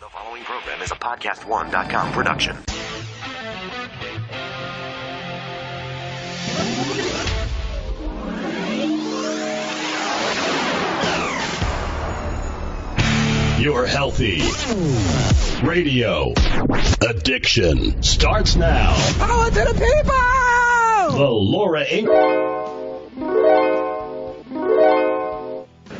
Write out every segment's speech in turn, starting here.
The following program is a podcast1.com production. Your healthy radio addiction starts now. Power to the people! The Laura Ingraham.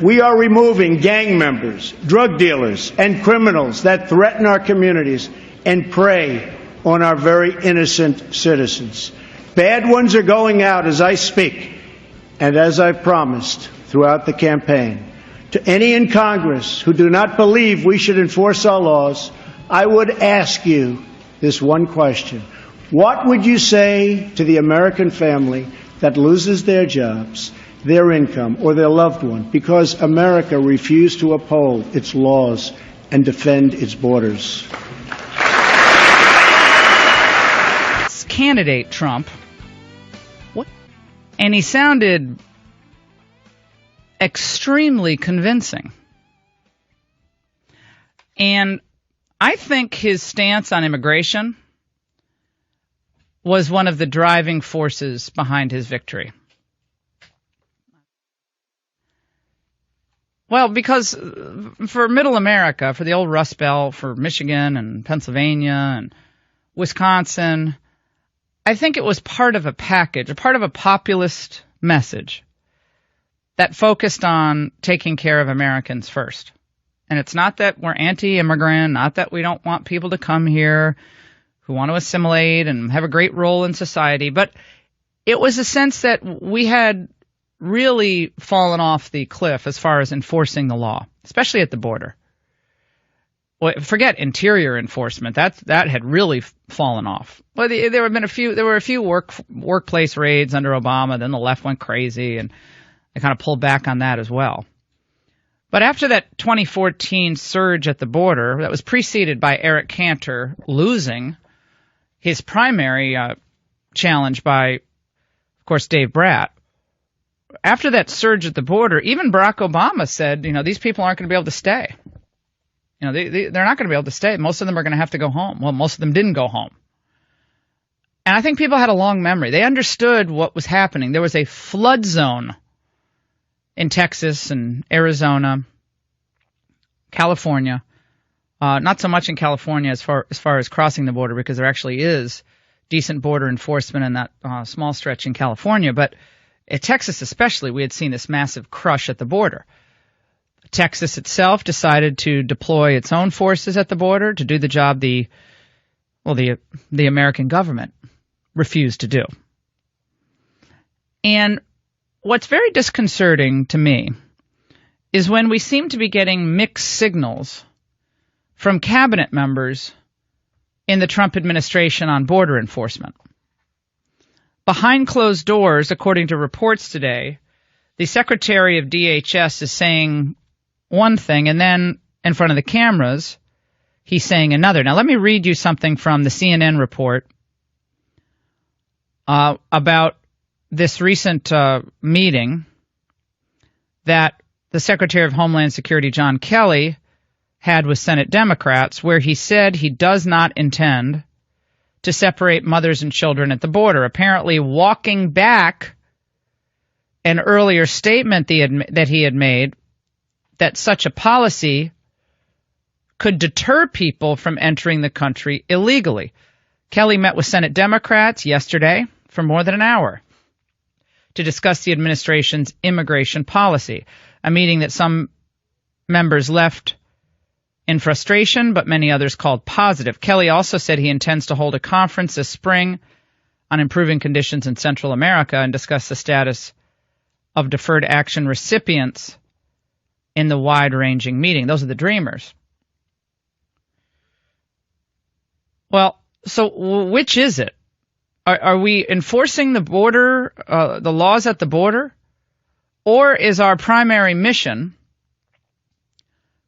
We are removing gang members, drug dealers, and criminals that threaten our communities and prey on our very innocent citizens. Bad ones are going out as I speak, and as I've promised throughout the campaign. To any in Congress who do not believe we should enforce our laws, I would ask you this one question. What would you say to the American family that loses their jobs, their income, or their loved one because America refused to uphold its laws and defend its borders? Candidate Trump. What? And he sounded extremely convincing. And I think his stance on immigration was one of the driving forces behind his victory. Well, because for middle America, for the old Rust Belt, for Michigan and Pennsylvania and Wisconsin, I think it was part of a package, a part of a populist message that focused on taking care of Americans first. And it's not that we're anti-immigrant, not that we don't want people to come here who want to assimilate and have a great role in society, but it was a sense that we had really fallen off the cliff as far as enforcing the law, especially at the border. Well, forget interior enforcement. That had really fallen off. Well, there were a few workplace raids under Obama. Then the left went crazy, and they kind of pulled back on that as well. But after that 2014 surge at the border, that was preceded by Eric Cantor losing his primary challenge by, of course, Dave Bratt. After that surge at the border, even Barack Obama said, these people aren't going to be able to stay. They're not going to be able to stay. Most of them are going to have to go home. Well, most of them didn't go home. And I think people had a long memory. They understood what was happening. There was a flood zone in Texas and Arizona, California. Not so much in California as far as crossing the border, because there actually is decent border enforcement in that small stretch in California. But at Texas especially, we had seen this massive crush at the border. Texas itself decided to deploy its own forces at the border to do the job the American government refused to do. And what's very disconcerting to me is when we seem to be getting mixed signals from cabinet members in the Trump administration on border enforcement. Behind closed doors, according to reports today, the Secretary of DHS is saying one thing, and then in front of the cameras, he's saying another. Now, let me read you something from the CNN report about this recent meeting that the Secretary of Homeland Security, John Kelly, had with Senate Democrats, where he said he does not intend to separate mothers and children at the border, apparently walking back an earlier statement that he had made that such a policy could deter people from entering the country illegally. Kelly met with Senate Democrats yesterday for more than an hour to discuss the administration's immigration policy, a meeting that some members left in frustration, but many others called positive. Kelly also said he intends to hold a conference this spring on improving conditions in Central America and discuss the status of deferred action recipients in the wide-ranging meeting. Those are the dreamers. Well, so which is it? Are we enforcing the border, the laws at the border? Or is our primary mission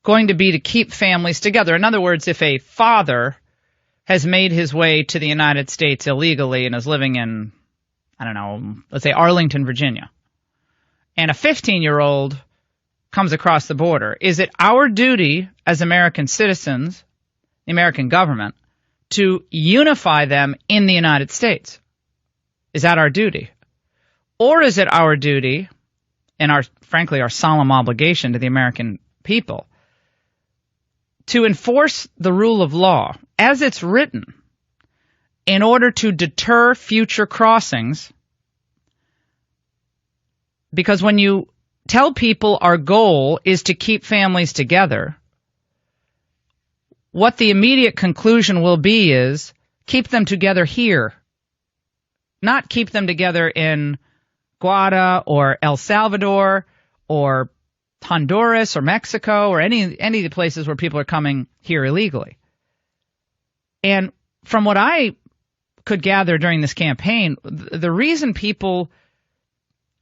going to be to keep families together? In other words, if a father has made his way to the United States illegally and is living in, let's say Arlington, Virginia, and a 15-year-old comes across the border, is it our duty as American citizens the American government, to unify them in the United States? Is that our duty? Or is it our duty, and frankly our solemn obligation to the American people, to enforce the rule of law as it's written in order to deter future crossings? Because when you tell people our goal is to keep families together, what the immediate conclusion will be is keep them together here, not keep them together in Guatemala or El Salvador or Honduras or Mexico or any of the places where people are coming here illegally. And from what I could gather during this campaign, the reason people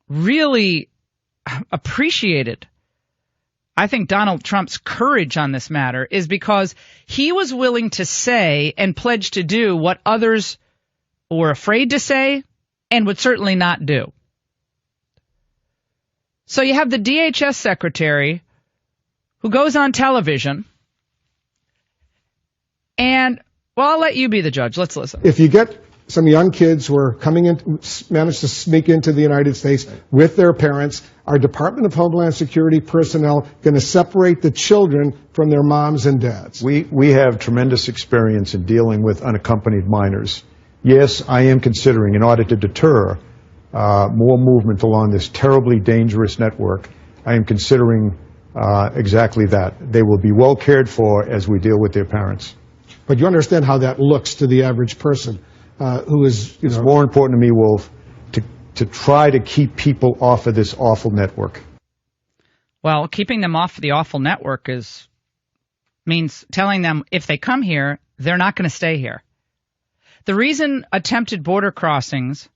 really appreciated, I think, Donald Trump's courage on this matter is because he was willing to say and pledge to do what others were afraid to say and would certainly not do. So you have the DHS secretary who goes on television and, well, I'll let you be the judge. Let's listen. If you get some young kids who are coming in, manage to sneak into the United States with their parents, our Department of Homeland Security personnel going to separate the children from their moms and dads? We have tremendous experience in dealing with unaccompanied minors. Yes, I am considering, in order to deter more movement along this terribly dangerous network, I am considering exactly that. They will be well cared for as we deal with their parents. But you understand how that looks to the average person who is, It's more important to me, Wolf, to try to keep people off of this awful network. Well, keeping them off the awful network means telling them if they come here, they're not going to stay here. The reason attempted border crossings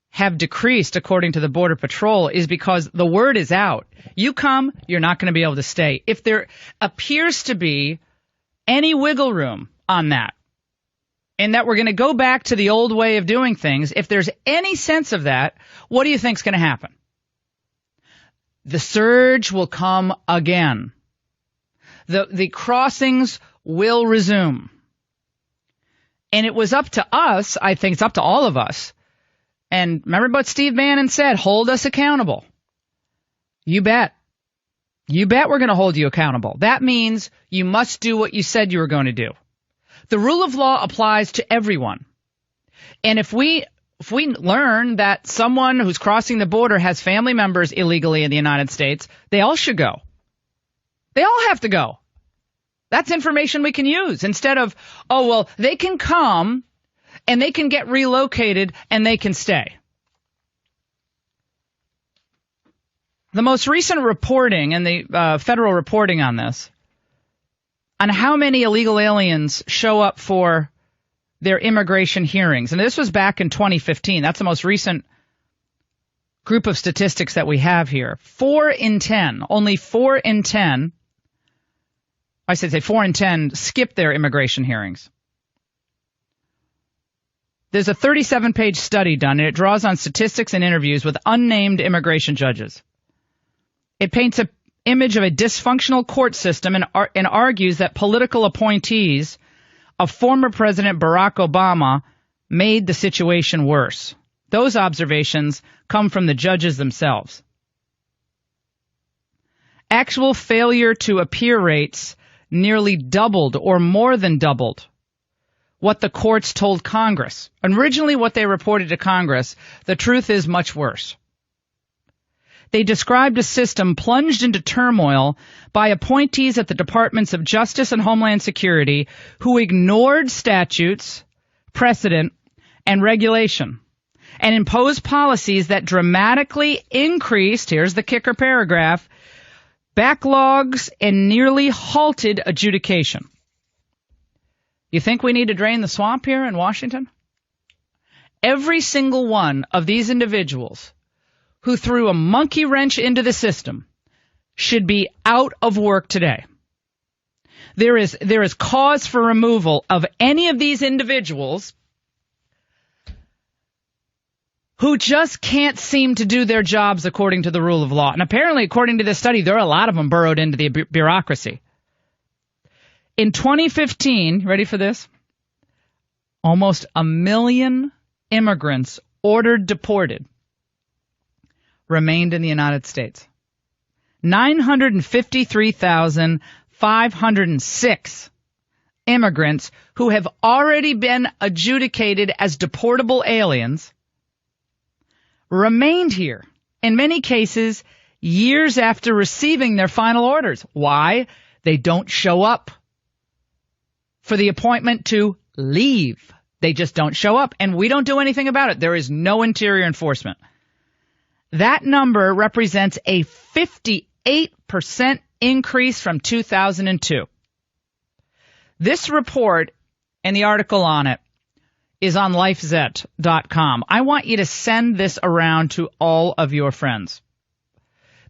have decreased, according to the Border Patrol, is because the word is out. You come, you're not going to be able to stay. If there appears to be any wiggle room on that, and that we're going to go back to the old way of doing things, if there's any sense of that, what do you think's going to happen? The surge will come again. The crossings will resume. And it was up to us, I think it's up to all of us. And remember what Steve Bannon said, hold us accountable. You bet. You bet we're going to hold you accountable. That means you must do what you said you were going to do. The rule of law applies to everyone. And if we learn that someone who's crossing the border has family members illegally in the United States, they all should go. They all have to go. That's information we can use instead of, oh, well, they can come and they can get relocated and they can stay. The most recent reporting and the federal reporting on this, on how many illegal aliens show up for their immigration hearings, and this was back in 2015. That's the most recent group of statistics that we have here. 4 in 10, only 4 in 10, I should say 4 in 10 skip their immigration hearings. There's a 37-page study done, and it draws on statistics and interviews with unnamed immigration judges. It paints an image of a dysfunctional court system and argues that political appointees of former President Barack Obama made the situation worse. Those observations come from the judges themselves. Actual failure to appear rates nearly doubled or more than doubled what the courts told Congress. Originally what they reported to Congress, the truth is much worse. They described a system plunged into turmoil by appointees at the Departments of Justice and Homeland Security who ignored statutes, precedent, and regulation, and imposed policies that dramatically increased, here's the kicker paragraph, backlogs and nearly halted adjudication. You think we need to drain the swamp here in Washington? Every single one of these individuals who threw a monkey wrench into the system should be out of work today. There is cause for removal of any of these individuals who just can't seem to do their jobs according to the rule of law. And apparently, according to this study, there are a lot of them burrowed into the bureaucracy. In 2015, ready for this? Almost 1 million immigrants ordered deported remained in the United States. 953,506 immigrants who have already been adjudicated as deportable aliens remained here, in many cases, years after receiving their final orders. Why? They don't show up for the appointment to leave. They just don't show up, and we don't do anything about it. There is no interior enforcement. That number represents a 58% increase from 2002. This report and the article on it is on lifezet.com. I want you to send this around to all of your friends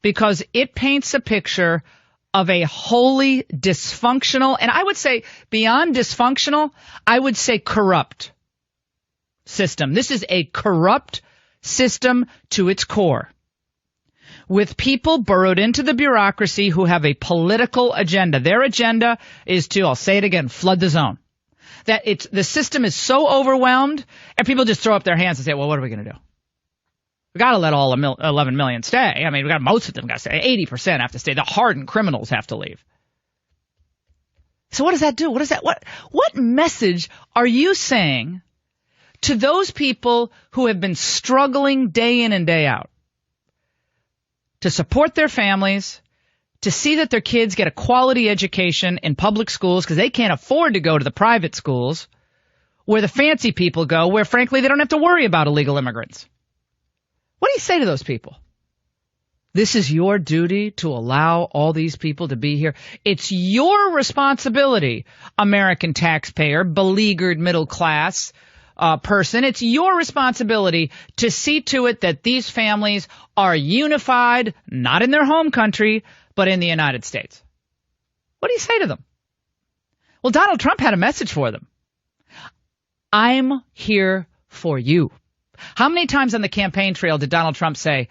because it paints a picture of a wholly dysfunctional, and I would say beyond dysfunctional, I would say corrupt system. This is a corrupt system to its core, with people burrowed into the bureaucracy who have a political agenda. Their agenda is to, I'll say it again, flood the zone. That the system is so overwhelmed, and people just throw up their hands and say, well, what are we going to do? We got to let all 11 million stay. I mean, we got most of them got to stay. 80% have to stay. The hardened criminals have to leave. So what does that do? What message are you saying to those people who have been struggling day in and day out to support their families, to see that their kids get a quality education in public schools because they can't afford to go to the private schools where the fancy people go, where, frankly, they don't have to worry about illegal immigrants? What do you say to those people? This is your duty to allow all these people to be here. It's your responsibility, American taxpayer, beleaguered middle class person. It's your responsibility to see to it that these families are unified, not in their home country, but in the United States. What do you say to them? Well, Donald Trump had a message for them. I'm here for you. How many times on the campaign trail did Donald Trump say,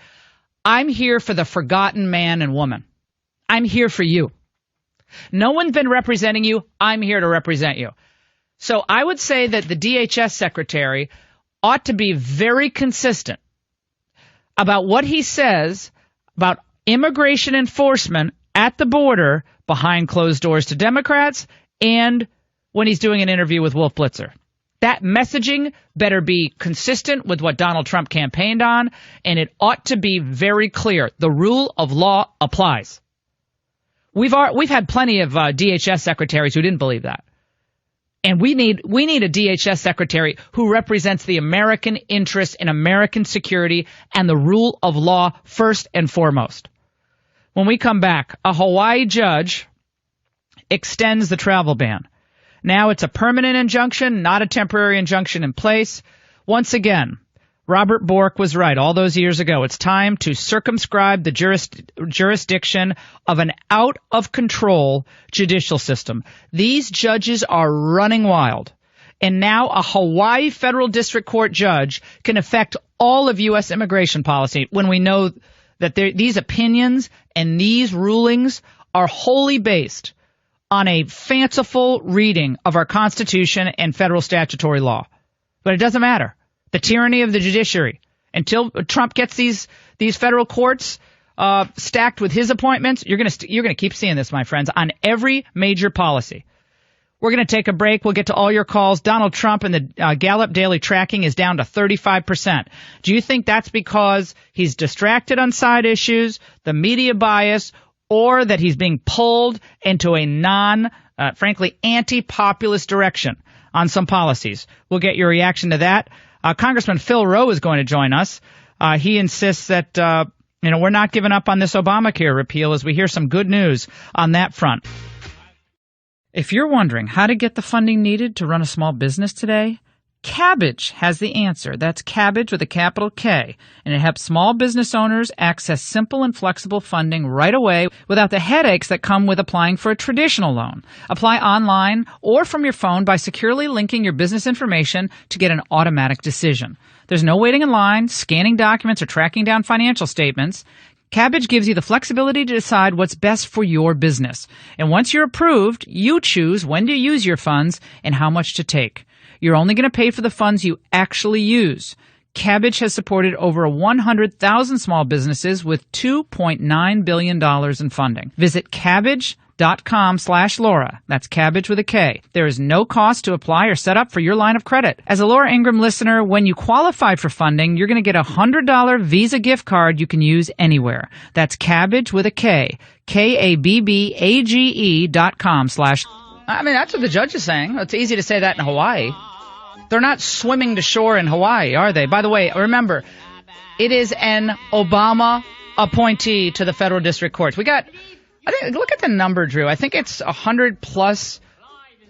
I'm here for the forgotten man and woman. I'm here for you. No one's been representing you. I'm here to represent you. So I would say that the DHS secretary ought to be very consistent about what he says about immigration enforcement at the border behind closed doors to Democrats and when he's doing an interview with Wolf Blitzer. That messaging better be consistent with what Donald Trump campaigned on, and it ought to be very clear. The rule of law applies. We've had plenty of DHS secretaries who didn't believe that. And we need a DHS secretary who represents the American interest in American security and the rule of law first and foremost. When we come back, a Hawaii judge extends the travel ban. Now it's a permanent injunction, not a temporary injunction in place. Once again, Robert Bork was right all those years ago. It's time to circumscribe the jurisdiction of an out-of-control judicial system. These judges are running wild. And now a Hawaii federal district court judge can affect all of U.S. immigration policy when we know that these opinions and these rulings are wholly based on a fanciful reading of our Constitution and federal statutory law. But it doesn't matter. The tyranny of the judiciary. Until Trump gets these federal courts stacked with his appointments, you're gonna keep seeing this, my friends, on every major policy. We're going to take a break. We'll get to all your calls. Donald Trump and the Gallup daily tracking is down to 35%. Do you think that's because he's distracted on side issues, the media bias, or that he's being pulled into a frankly, anti-populist direction on some policies? We'll get your reaction to that. Congressman Phil Rowe is going to join us. He insists that, we're not giving up on this Obamacare repeal as we hear some good news on that front. If you're wondering how to get the funding needed to run a small business today, Kabbage has the answer. That's Kabbage with a capital K, and it helps small business owners access simple and flexible funding right away without the headaches that come with applying for a traditional loan. Apply online or from your phone by securely linking your business information to get an automatic decision. There's no waiting in line, scanning documents, or tracking down financial statements. Kabbage gives you the flexibility to decide what's best for your business. And once you're approved, you choose when to use your funds and how much to take. You're only going to pay for the funds you actually use. Kabbage has supported over 100,000 small businesses with $2.9 billion in funding. Visit Kabbage.com/Laura. That's Kabbage with a K. There is no cost to apply or set up for your line of credit. As a Laura Ingraham listener, when you qualify for funding, you're going to get a $100 Visa gift card you can use anywhere. That's Kabbage with a K. KABBAGE.com/ I mean, that's what the judge is saying. It's easy to say that in Hawaii. They're not swimming to shore in Hawaii, are they? By the way, remember, it is an Obama appointee to the federal district courts. Look at the number, Drew. I think it's 100 plus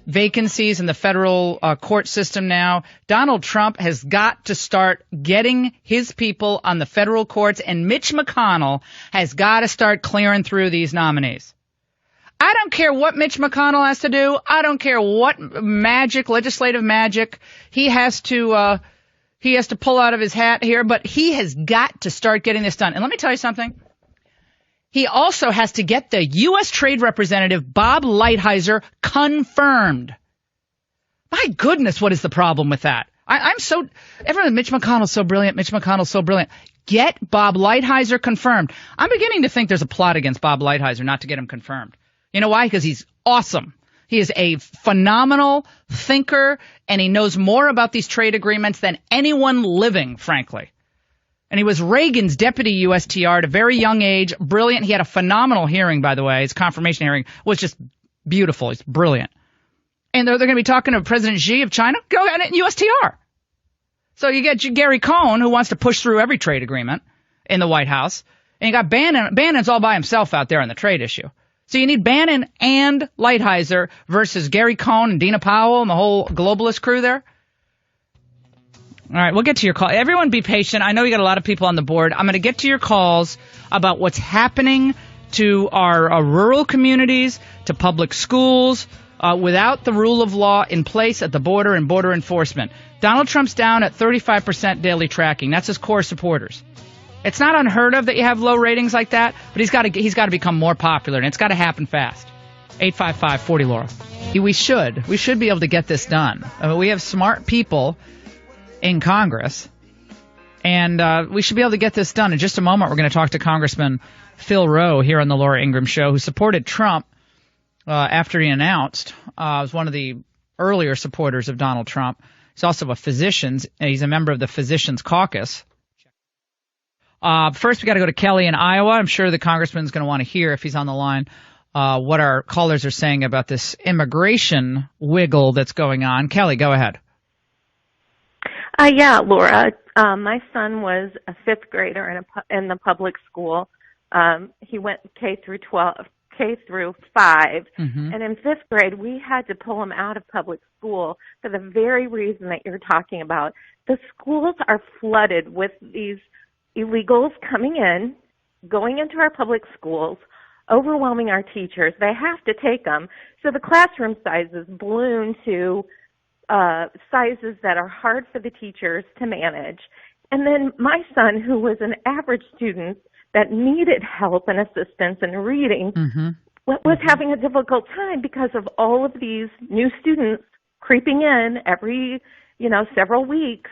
vacancies in the federal court system now. Donald Trump has got to start getting his people on the federal courts, and Mitch McConnell has got to start clearing through these nominees. I don't care what Mitch McConnell has to do. I don't care what legislative magic he has to pull out of his hat here, but he has got to start getting this done. And let me tell you something. He also has to get the U.S. Trade Representative Bob Lighthizer confirmed. My goodness, what is the problem with that? Everyone, Mitch McConnell's so brilliant. Mitch McConnell's so brilliant. Get Bob Lighthizer confirmed. I'm beginning to think there's a plot against Bob Lighthizer not to get him confirmed. You know why? Because he's awesome. He is a phenomenal thinker, and he knows more about these trade agreements than anyone living, frankly. And he was Reagan's deputy USTR at a very young age. Brilliant. He had a phenomenal hearing, by the way. His confirmation hearing was just beautiful. He's brilliant. And they're going to be talking to President Xi of China. Go ahead and USTR. So you get Gary Cohn, who wants to push through every trade agreement in the White House. And you got Bannon. Bannon's all by himself out there on the trade issue. So you need Bannon and Lighthizer versus Gary Cohn and Dina Powell and the whole globalist crew there. All right, we'll get to your call. Everyone be patient. I know you got a lot of people on the board. I'm going to get to your calls about what's happening to our rural communities, to public schools, without the rule of law in place at the border and border enforcement. Donald Trump's down at 35% daily tracking. That's his core supporters. It's not unheard of that you have low ratings like that, but he's got to become more popular, and it's got to happen fast. 855-40-LAURA. We should be able to get this done. I mean, we have smart people in Congress, and we should be able to get this done. In just a moment, we're going to talk to Congressman Phil Rowe here on the Laura Ingraham Show, who supported Trump after he announced. Was one of the earlier supporters of Donald Trump. He's also he's a member of the Physicians Caucus. First, we got to go to Kelly in Iowa. I'm sure the congressman's going to want to hear, if he's on the line, what our callers are saying about this immigration wiggle that's going on. Kelly, go ahead. Yeah, Laura. My son was a fifth grader in the public school. He went K through 5, and in fifth grade, we had to pull him out of public school for the very reason that you're talking about. The schools are flooded with these illegals coming in, going into our public schools, overwhelming our teachers. They have to take them. So the classroom sizes balloon to sizes that are hard for the teachers to manage. And then my son, who was an average student that needed help and assistance in reading, was having a difficult time because of all of these new students creeping in every several weeks.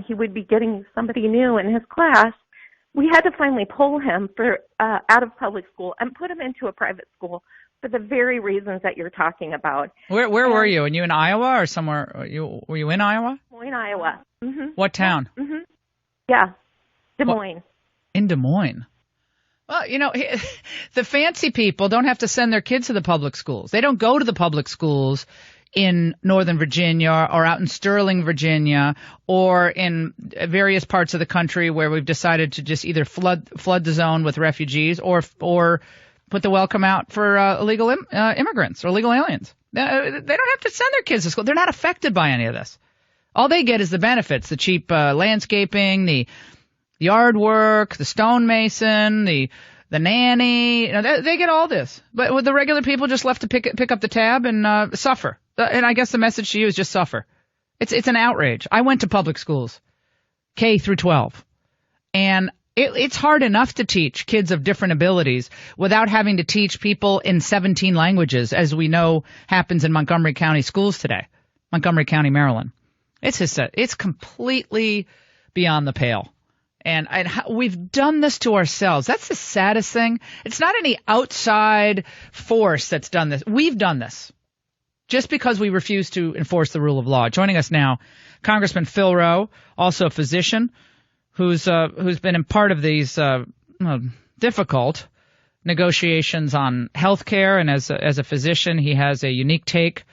He would be getting somebody new in his class. We had to finally pull him out of public school and put him into a private school for the very reasons that you're talking about. Where were you? Were you in Iowa or somewhere? Were you in Iowa? Des Moines, Iowa. What town? Yeah, Des Moines. In Des Moines. Well, the fancy people don't have to send their kids to the public schools. They don't go to the public schools in Northern Virginia or out in Sterling, Virginia, or in various parts of the country where we've decided to just either flood the zone with refugees or put the welcome out for illegal immigrants or illegal aliens. They don't have to send their kids to school. They're not affected by any of this. All they get is the benefits, the cheap landscaping, the yard work, the stonemason, the nanny. They get all this. But with the regular people just left to pick up the tab and suffer. And I guess the message to you is just suffer. It's an outrage. I went to public schools, K through 12. And It's hard enough to teach kids of different abilities without having to teach people in 17 languages, as we know happens in Montgomery County schools today, Montgomery County, Maryland. It's completely beyond the pale. And we've done this to ourselves. That's the saddest thing. It's not any outside force that's done this. We've done this just because we refuse to enforce the rule of law. Joining us now, Congressman Phil Rowe, also a physician, who's been in part of these difficult negotiations on health care, and as a physician, he has a unique take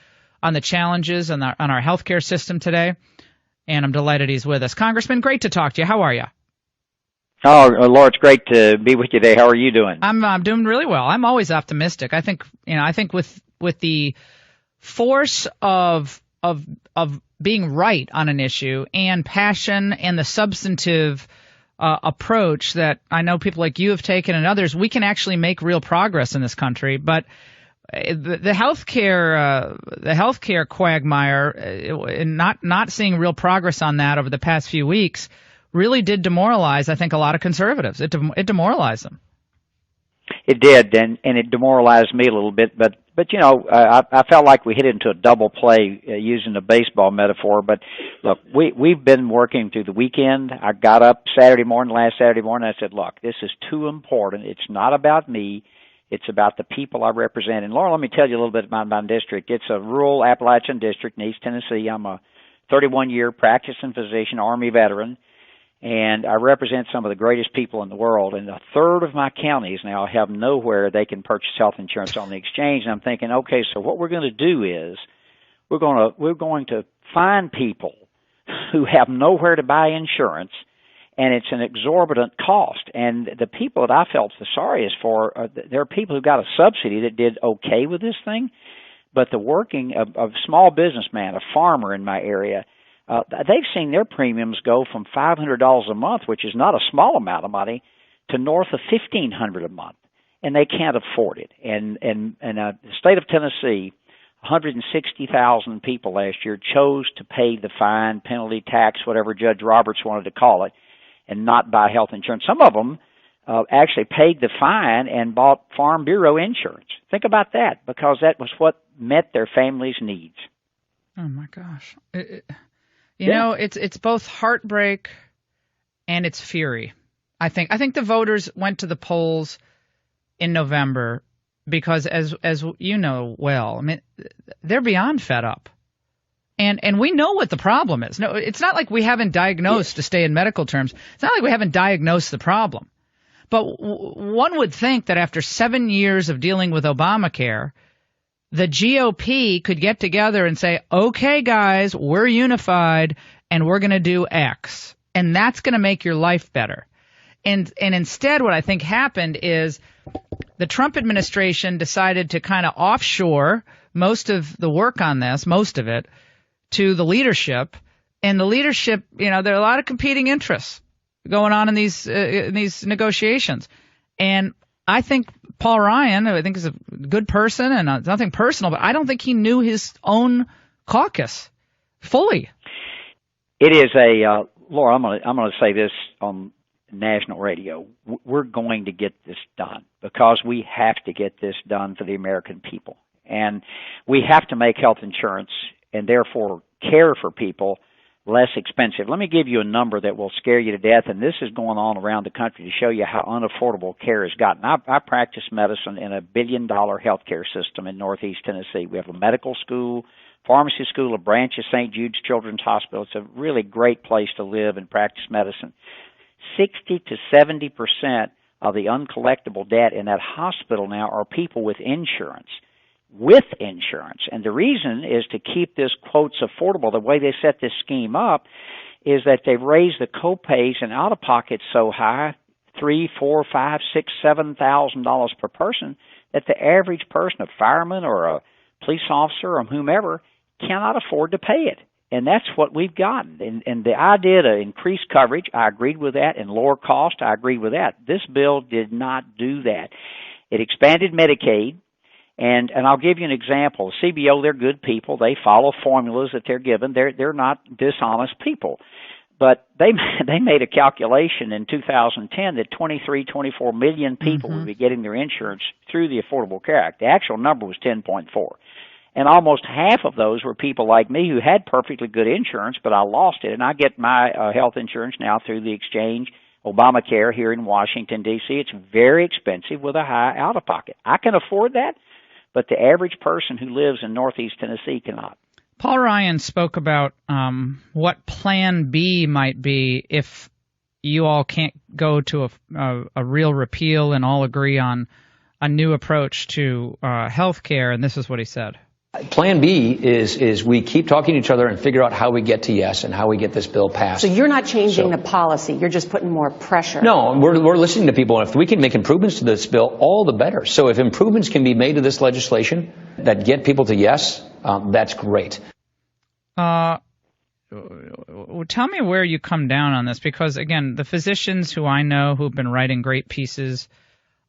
on the challenges on our health care system today. And I'm delighted he's with us. Congressman, great to talk to you. How are you? Oh, Laura, it's great to be with you today. How are you doing? I'm doing really well. I'm always optimistic. I think with the force of being right on an issue and passion and the substantive approach that I know people like you have taken and others, we can actually make real progress in this country. But the healthcare quagmire, and not seeing real progress on that over the past few weeks, really did demoralize, I think, a lot of conservatives. It demoralized them. It did, and it demoralized me a little bit. But you know, I felt like we hit into a double play using a baseball metaphor. But look, we've been working through the weekend. I got up last Saturday morning. I said, look, this is too important. It's not about me. It's about the people I represent. And Laura, let me tell you a little bit about my district. It's a rural Appalachian district in East Tennessee. I'm a 31-year practicing physician, Army veteran. And I represent some of the greatest people in the world. And a third of my counties now have nowhere they can purchase health insurance on the exchange. And I'm thinking, okay, so what we're going to do is we're going to find people who have nowhere to buy insurance, and it's an exorbitant cost. And the people that I felt the sorriest for, there are people who got a subsidy that did okay with this thing, but the working of small businessman, a farmer in my area, they've seen their premiums go from $500 a month, which is not a small amount of money, to north of $1,500 a month, and they can't afford it. And the state of Tennessee, 160,000 people last year chose to pay the fine, penalty, tax, whatever Judge Roberts wanted to call it, and not buy health insurance. Some of them actually paid the fine and bought Farm Bureau insurance. Think about that, because that was what met their family's needs. Oh my gosh. You know, it's both heartbreak and it's fury. I think the voters went to the polls in November because, as you know well, I mean, they're beyond fed up. And we know what the problem is. No, it's not like we haven't diagnosed, to stay in medical terms, it's not like we haven't diagnosed the problem. But one would think that after 7 years of dealing with Obamacare, the GOP could get together and say, okay, guys, we're unified and we're going to do X. And that's going to make your life better. And instead, what I think happened is the Trump administration decided to kind of offshore most of the work on this, most of it, to the leadership. And the leadership, you know, there are a lot of competing interests going on in these negotiations. And I think Paul Ryan, who I think is a good person, and it's nothing personal, but I don't think he knew his own caucus fully. It is Laura, I'm going to say this on national radio. We're going to get this done because we have to get this done for the American people. And we have to make health insurance and therefore care for people less expensive. Let me give you a number that will scare you to death, and this is going on around the country to show you how unaffordable care has gotten. I practice medicine in a $1 billion healthcare system in Northeast Tennessee. We have a medical school, pharmacy school, a branch of St. Jude's Children's Hospital. It's a really great place to live and practice medicine. 60 to 70% of the uncollectible debt in that hospital now are people with insurance. And the reason is to keep this, quotes, affordable. The way they set this scheme up is that they've raised the co-pays and out-of-pockets so high, $3,000, $4,000, $5,000, $6,000, $7,000 per person, that the average person, a fireman or a police officer or whomever, cannot afford to pay it. And that's what we've gotten. And the idea to increase coverage, I agreed with that, and lower cost, I agreed with that. This bill did not do that. It expanded Medicaid. And I'll give you an example. The CBO, they're good people. They follow formulas that they're given. They're not dishonest people. But they made a calculation in 2010 that 24 million people would be getting their insurance through the Affordable Care Act. The actual number was 10.4. And almost half of those were people like me who had perfectly good insurance, but I lost it. And I get my health insurance now through the exchange, Obamacare here in Washington, D.C. It's very expensive with a high out-of-pocket. I can afford that, but the average person who lives in Northeast Tennessee cannot. Paul Ryan spoke about what Plan B might be if you all can't go to a real repeal and all agree on a new approach to health care, and this is what he said. Plan B is we keep talking to each other and figure out how we get to yes and how we get this bill passed. So you're not changing the policy. You're just putting more pressure. No, we're listening to people. And if we can make improvements to this bill, all the better. So if improvements can be made to this legislation that get people to yes, that's great. Tell me where you come down on this, because, again, the physicians who I know who've been writing great pieces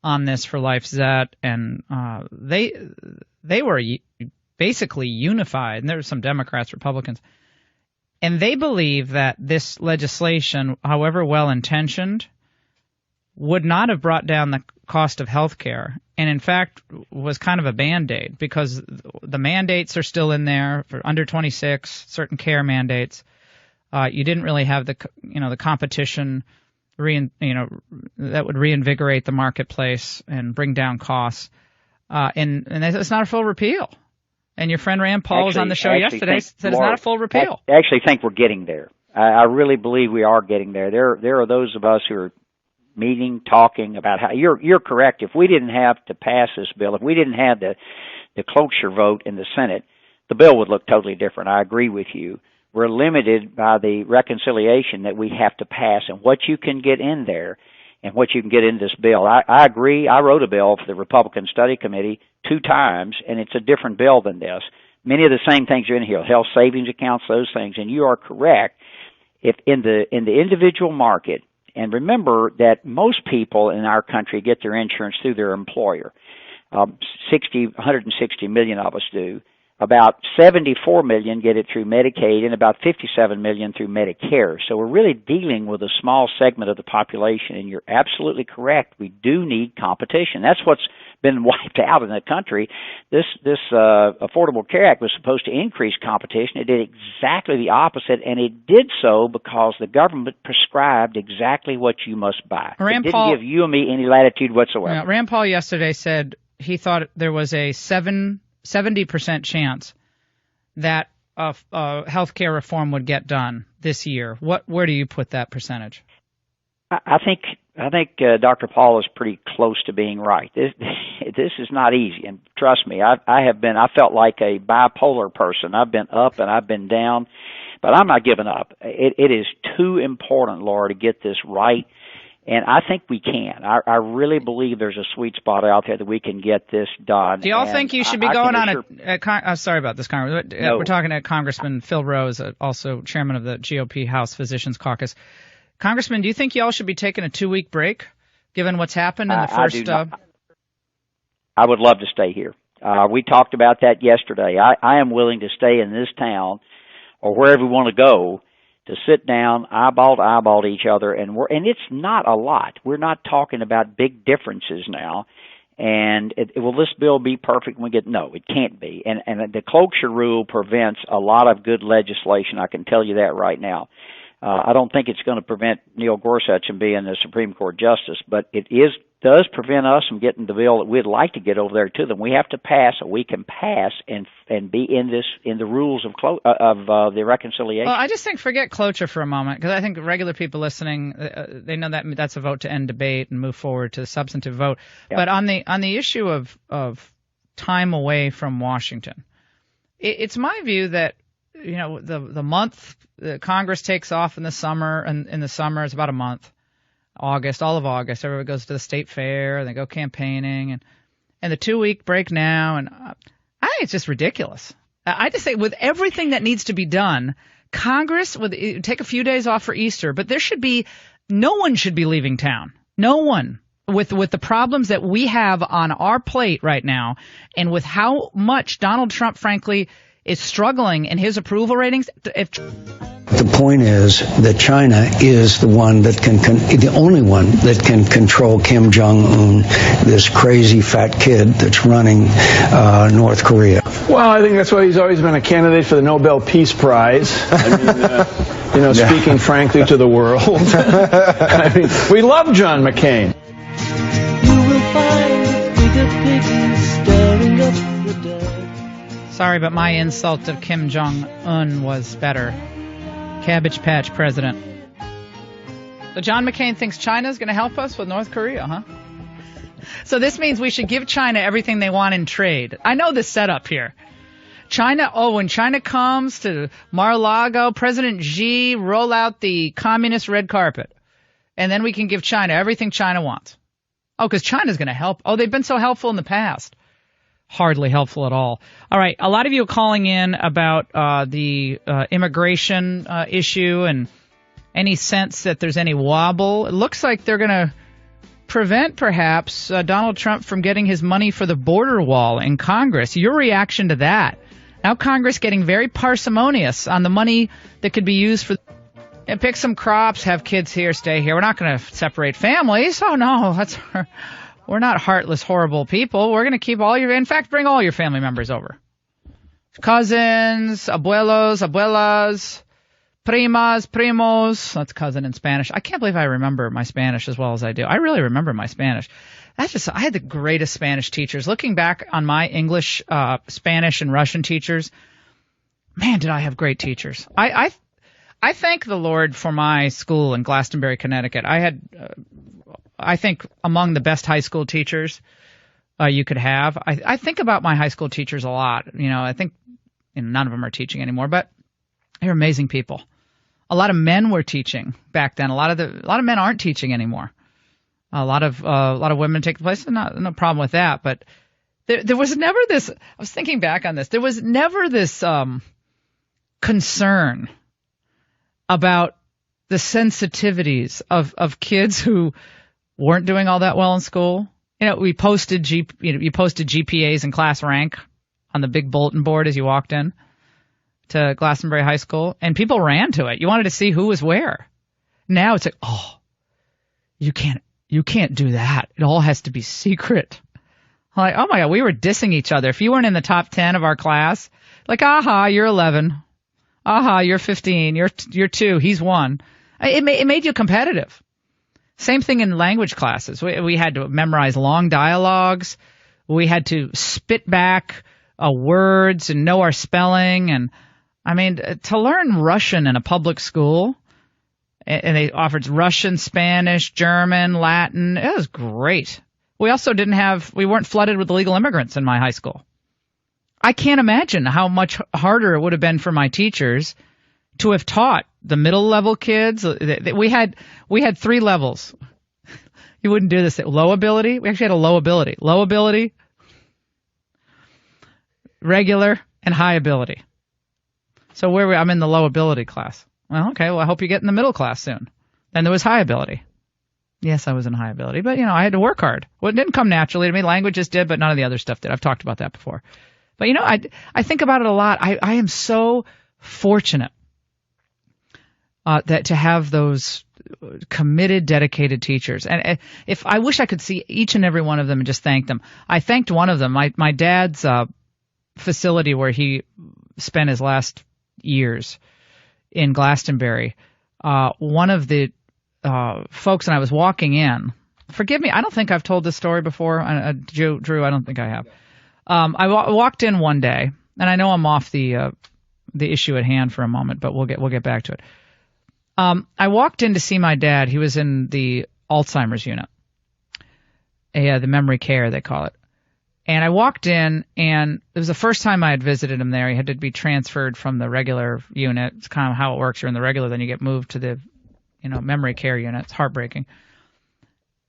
on this for LifeZette, and they were basically unified, and there were some Democrats, Republicans, and they believe that this legislation, however well-intentioned, would not have brought down the cost of health care, and in fact was kind of a Band-Aid, because the mandates are still in there for under 26, certain care mandates. You didn't really have the competition that would reinvigorate the marketplace and bring down costs. And it's not a full repeal. And your friend Rand Paul was on the show yesterday, said it's not a full repeal. I actually think we're getting there. I really believe we are getting there. There are those of us who are meeting, talking about how you're correct. If we didn't have to pass this bill, if we didn't have the cloture vote in the Senate, the bill would look totally different. I agree with you. We're limited by the reconciliation that we have to pass and what you can get in there and what you can get in this bill. I agree. I wrote a bill for the Republican Study Committee 2 times, and it's a different bill than this. Many of the same things are in here, health savings accounts, those things, and you are correct. If in the individual market, and remember that most people in our country get their insurance through their employer. 160 million of us do. About 74 million get it through Medicaid and about 57 million through Medicare. So we're really dealing with a small segment of the population, and you're absolutely correct. We do need competition. That's what's been wiped out in the country. This Affordable Care Act was supposed to increase competition. It did exactly the opposite, and it did so because the government prescribed exactly what you must buy. It didn't give you and me any latitude whatsoever. Yeah, Rand Paul yesterday said he thought there was a 70% chance that health care reform would get done this year. Where do you put that percentage? I think Dr. Paul is pretty close to being right. This is not easy, and trust me, I felt like a bipolar person. I've been up and I've been down, but I'm not giving up. It is too important, Laura, to get this right. And I think we can. I really believe there's a sweet spot out there that we can get this done. Do y'all think you should be going on sorry about this, Congressman. No. We're talking to Congressman Phil Rose, also chairman of the GOP House Physicians Caucus. Congressman, do you think y'all should be taking a 2-week break, given what's happened in the first? I would love to stay here. We talked about that yesterday. I am willing to stay in this town or wherever we want to go, to sit down, eyeball to eyeball to each other, and it's not a lot. We're not talking about big differences now. And will this bill be perfect when we get? No, it can't be. And the cloture rule prevents a lot of good legislation. I can tell you that right now. I don't think it's going to prevent Neil Gorsuch from being the Supreme Court justice, but it does prevent us from getting the bill that we'd like to get over there to them. We have to pass, or we can pass and be in the rules of the reconciliation. Well, I just think forget cloture for a moment, because I think regular people listening, they know that that's a vote to end debate and move forward to the substantive vote. Yep. But on the issue of time away from Washington, it's my view that the month Congress takes off in the summer, and in the summer it's about a month. August, all of August, everybody goes to the state fair, and they go campaigning, and the 2-week break now, and I think it's just ridiculous. I just say with everything that needs to be done, Congress would take a few days off for Easter, but no one should be leaving town. No one. With the problems that we have on our plate right now, and with how much Donald Trump, frankly, is struggling in his approval ratings. The point is that China is the one that the only one that can control Kim Jong-un, this crazy fat kid that's running North Korea. Well, I think that's why he's always been a candidate for the Nobel Peace Prize. I mean, speaking frankly to the world. I mean, we love John McCain. You will find the bigger piggies stirring up the dirt. Sorry, but my insult of Kim Jong-un was better. Cabbage Patch President. So John McCain thinks China's going to help us with North Korea, huh? So this means we should give China everything they want in trade. I know the setup here. When China comes to Mar-a-Lago, President Xi roll out the communist red carpet. And then we can give China everything China wants. Oh, because China's going to help. Oh, they've been so helpful in the past. Hardly helpful at all. All right, a lot of you are calling in about the immigration issue and any sense that there's any wobble. It looks like they're going to prevent, perhaps, Donald Trump from getting his money for the border wall in Congress. Your reaction to that? Now Congress getting very parsimonious on the money that could be used for pick some crops, have kids here, stay here. We're not going to separate families. Oh, no, we're not heartless, horrible people. We're going to keep in fact, bring all your family members over. Cousins, abuelos, abuelas, primas, primos. That's cousin in Spanish. I can't believe I remember my Spanish as well as I do. I really remember my Spanish. I had the greatest Spanish teachers. Looking back on my English, Spanish, and Russian teachers, man, did I have great teachers. I thank the Lord for my school in Glastonbury, Connecticut. I had, I think, among the best high school teachers you could have. I think about my high school teachers a lot. I think none of them are teaching anymore, but they're amazing people. A lot of men were teaching back then. A lot of men aren't teaching anymore. A lot of women take the place. No problem with that. But there was never this. I was thinking back on this. There was never this concern about the sensitivities of kids who weren't doing all that well in school. We posted you posted GPAs and class rank on the big bulletin board as you walked in to Glastonbury High School, and people ran to it. You wanted to see who was where. Now it's like, oh, you can't do that. It all has to be secret. I'm like, oh my God, we were dissing each other. If you weren't in the top 10 of our class, like, aha, you're 11. Aha, you're 15. You're 2. He's 1. It made you competitive. Same thing in language classes. We had to memorize long dialogues. We had to spit back words and know our spelling. And I mean, to learn Russian in a public school, and they offered Russian, Spanish, German, Latin. It was great. We also we weren't flooded with illegal immigrants in my high school. I can't imagine how much harder it would have been for my teachers to have taught the middle level kids. We had 3 levels. You wouldn't do this. Low ability. We actually had a low ability, regular, and high ability. So I'm in the low ability class. Well, okay. Well, I hope you get in the middle class soon. Then there was high ability. Yes, I was in high ability, but I had to work hard. Well, it didn't come naturally to me. Languages did, but none of the other stuff did. I've talked about that before. But I think about it a lot. I am so fortunate that to have those committed, dedicated teachers. And if I wish I could see each and every one of them and just thank them. I thanked one of them. My dad's facility where he spent his last years in Glastonbury. One of the folks, and I was walking in. Forgive me, I don't think I've told this story before. Drew, I don't think I have. I walked in one day, and I know I'm off the issue at hand for a moment, but we'll get back to it. I walked in to see my dad. He was in the Alzheimer's unit, the memory care they call it. And I walked in, and it was the first time I had visited him there. He had to be transferred from the regular unit. It's kind of how it works. You're in the regular, then you get moved to the memory care unit. It's heartbreaking.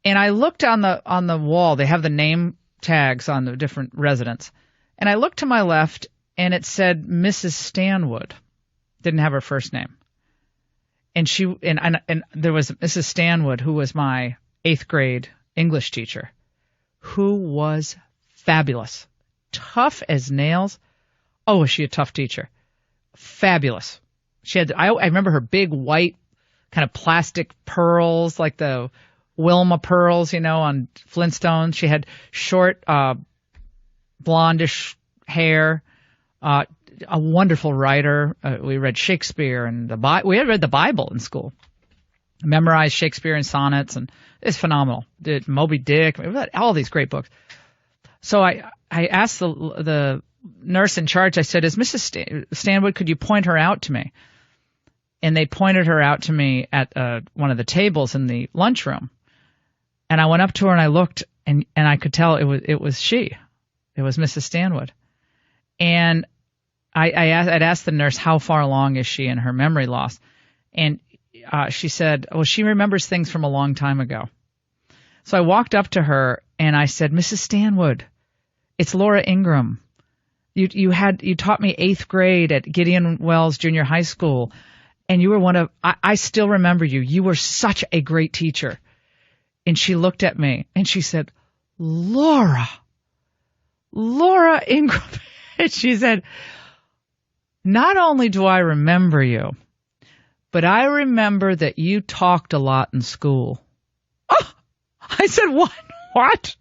And I looked on the wall. They have the name tags on the different residents. And I looked to my left, and it said Mrs. Stanwood. Didn't have her first name. And there was Mrs. Stanwood, who was my 8th grade English teacher, who was fabulous. Tough as nails. Oh, was she a tough teacher. Fabulous. She had, I remember her big white kind of plastic pearls, like the Wilma pearls, on Flintstones. She had short, blondish hair, a wonderful writer. We read Shakespeare and we had read the Bible in school. Memorized Shakespeare and sonnets, and it's phenomenal. Did Moby Dick, all these great books. So I asked the nurse in charge, I said, is Mrs. Stanwood, could you point her out to me? And they pointed her out to me at one of the tables in the lunchroom. And I went up to her and I looked, and I could tell it was she. It was Mrs. Stanwood. And I'd asked the nurse, how far along is she in her memory loss? And she said, well, she remembers things from a long time ago. So I walked up to her and I said, Mrs. Stanwood, it's Laura Ingraham. You taught me 8th grade at Gideon Wells Junior High School, and you were I still remember you. You were such a great teacher. And she looked at me and she said, Laura Ingraham. And she said, not only do I remember you, but I remember that you talked a lot in school. Oh, I said, what?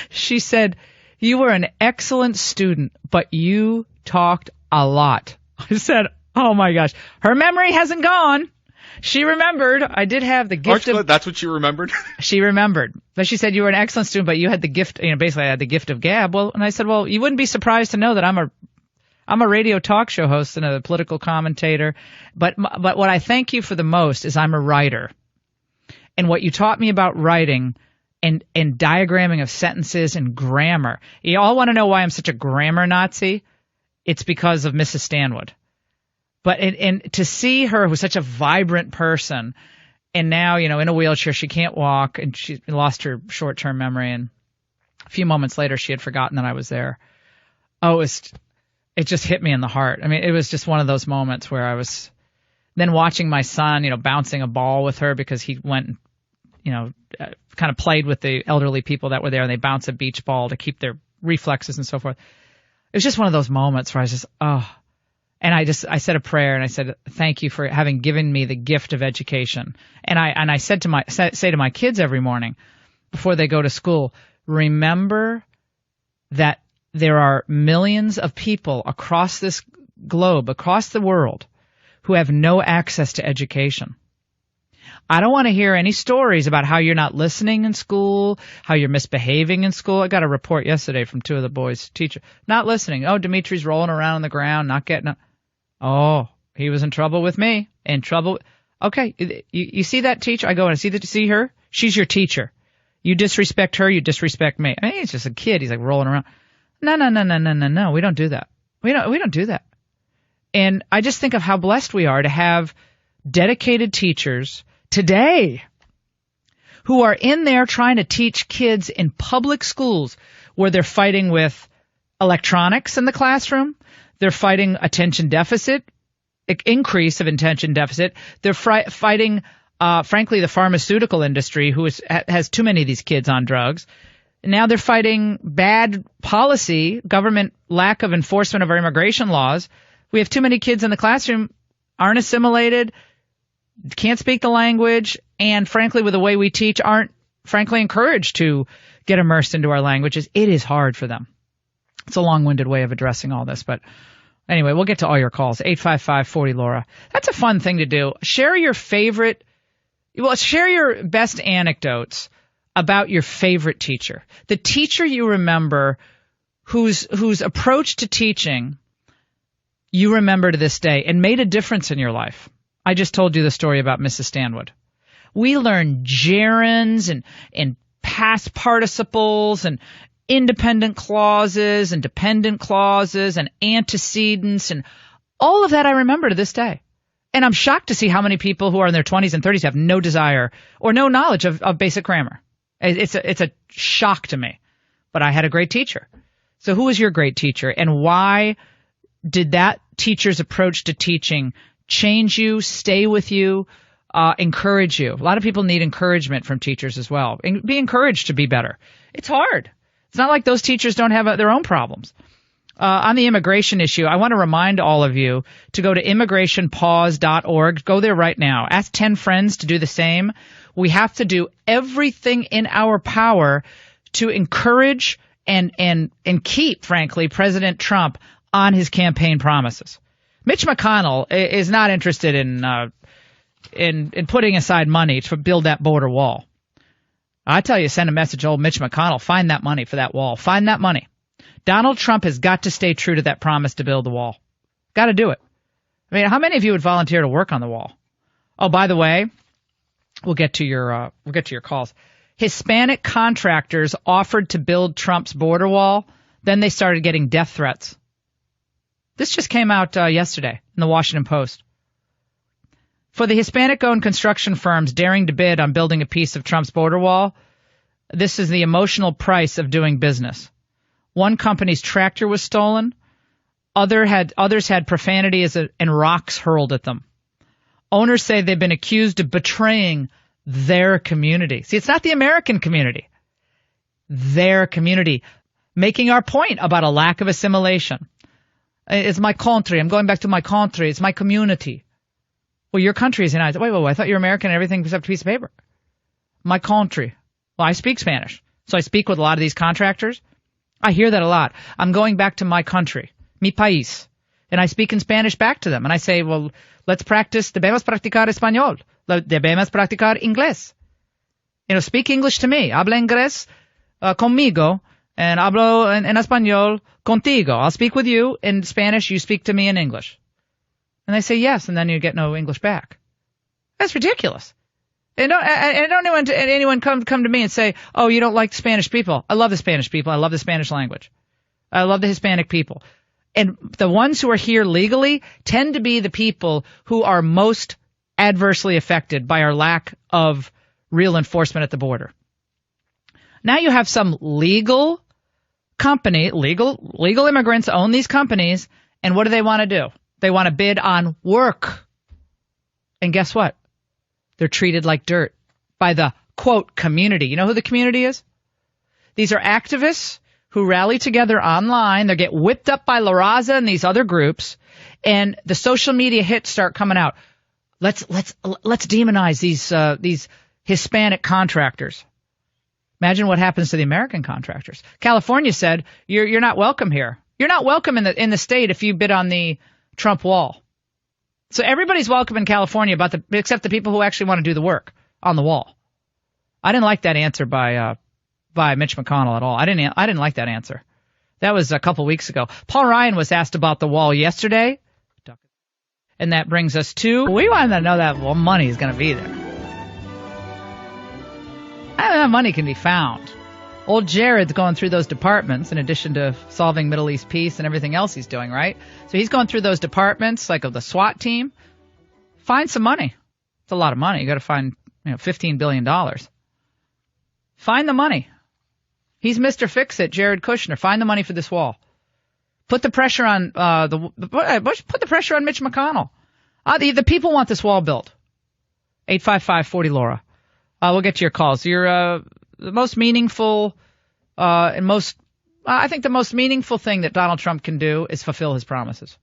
She said, you were an excellent student, but you talked a lot. I said, oh my gosh. Her memory hasn't gone. She remembered. I did have the gift of... That's what she remembered? She remembered. But she said, you were an excellent student, but you had the gift, basically I had the gift of gab. Well, and I said, well, you wouldn't be surprised to know that I'm a radio talk show host and a political commentator. But what I thank you for the most is I'm a writer. And what you taught me about writing and diagramming of sentences and grammar. You all want to know why I'm such a grammar Nazi? It's because of Mrs. Stanwood. But and to see her, who's such a vibrant person, and now, in a wheelchair, she can't walk, and she lost her short-term memory, and a few moments later, she had forgotten that I was there. Oh, it just hit me in the heart. I mean, it was just one of those moments where I was then watching my son, bouncing a ball with her because he went, kind of played with the elderly people that were there, and they bounce a beach ball to keep their reflexes and so forth. It was just one of those moments where I was just, oh. And I said a prayer and I said, thank you for having given me the gift of education. And I said say to my kids every morning before they go to school, remember that there are millions of people across this globe, across the world, who have no access to education. I don't want to hear any stories about how you're not listening in school, how you're misbehaving in school. I got a report yesterday from 2 of the boys' teachers. Not listening. Oh, Dimitri's rolling around on the ground, not getting up. Oh, he was in trouble with me. In trouble. Okay, you see that teacher? I go and see her? She's your teacher. You disrespect her, you disrespect me. I mean, he's just a kid. He's like rolling around. No. We don't do that. We don't do that. And I just think of how blessed we are to have dedicated teachers today who are in there trying to teach kids in public schools where they're fighting with electronics in the classroom. They're fighting attention deficit, increase of attention deficit. They're fighting, frankly, the pharmaceutical industry who has too many of these kids on drugs. And now they're fighting bad policy, government lack of enforcement of our immigration laws. We have too many kids in the classroom, aren't assimilated, can't speak the language, and frankly, with the way we teach, aren't frankly encouraged to get immersed into our languages. It is hard for them. It's a long-winded way of addressing all this, but anyway, we'll get to all your calls. 855-40-LAURA. That's a fun thing to do. Share your best anecdotes about your favorite teacher. The teacher you remember whose approach to teaching you remember to this day and made a difference in your life. I just told you the story about Mrs. Stanwood. We learned gerunds and past participles and independent clauses and dependent clauses and antecedents and all of that I remember to this day. And I'm shocked to see how many people who are in their 20s and 30s have no desire or no knowledge of basic grammar. It's a shock to me. But I had a great teacher. So who was your great teacher, and why did that teacher's approach to teaching change you, stay with you, encourage you? A lot of people need encouragement from teachers as well. Be encouraged to be better. It's hard. It's not like those teachers don't have their own problems. On the immigration issue, I want to remind all of you to go to immigrationpause.org. Go there right now. Ask 10 friends to do the same. We have to do everything in our power to encourage and keep, frankly, President Trump on his campaign promises. Mitch McConnell is not interested in putting aside money to build that border wall. I tell you, send a message to old Mitch McConnell. Find that money for that wall. Find that money. Donald Trump has got to stay true to that promise to build the wall. Got to do it. I mean, how many of you would volunteer to work on the wall? Oh, by the way, we'll get to your calls. Hispanic contractors offered to build Trump's border wall. Then they started getting death threats. This just came out yesterday in the Washington Post. For the Hispanic-owned construction firms daring to bid on building a piece of Trump's border wall, this is the emotional price of doing business. One company's tractor was stolen. Others had profanity and rocks hurled at them. Owners say they've been accused of betraying their community. See, it's not the American community. Their community. Making our point about a lack of assimilation. It's my country. I'm going back to my country. It's my community. Well, your country is the United States. Wait, I thought you were American and everything except a piece of paper. My country. Well, I speak Spanish. So I speak with a lot of these contractors. I hear that a lot. I'm going back to my country, mi país. And I speak in Spanish back to them. And I say, well, let's practice. Debemos practicar español. Debemos practicar inglés. Speak English to me. Habla inglés conmigo. And hablo en español contigo. I'll speak with you in Spanish. You speak to me in English. And they say yes, and then you get no English back. That's ridiculous. And don't anyone come to me and say, oh, you don't like Spanish people. I love the Spanish people. I love the Spanish language. I love the Hispanic people. And the ones who are here legally tend to be the people who are most adversely affected by our lack of real enforcement at the border. Now you have some legal immigrants own these companies, and what do they want to do? They want to bid on work. And guess what? They're treated like dirt by the, quote, community. You know who the community is? These are activists who rally together online. They get whipped up by La Raza and these other groups, and the social media hits start coming out. Let's demonize these Hispanic contractors. Imagine what happens to the American contractors. California said you're not welcome here. You're not welcome in the state if you bid on the Trump wall. So everybody's welcome in California, except the people who actually want to do the work on the wall. I didn't like that answer by Mitch McConnell at all. I didn't like that answer. That was a couple weeks ago. Paul Ryan was asked about the wall yesterday, and that brings us to we wanted to know that money is going to be there. That money can be found. Old Jared's going through those departments in addition to solving Middle East peace and everything else he's doing, right? So he's going through those departments like of the SWAT team. Find some money. It's a lot of money. You got to find $15 billion. Find the money. He's Mr. Fix-It, Jared Kushner. Find the money for this wall. Put the pressure on put the pressure on Mitch McConnell. The people want this wall built. 855-40-LAURA. We'll get to your calls. You're the most meaningful I think the most meaningful thing that Donald Trump can do is fulfill his promises.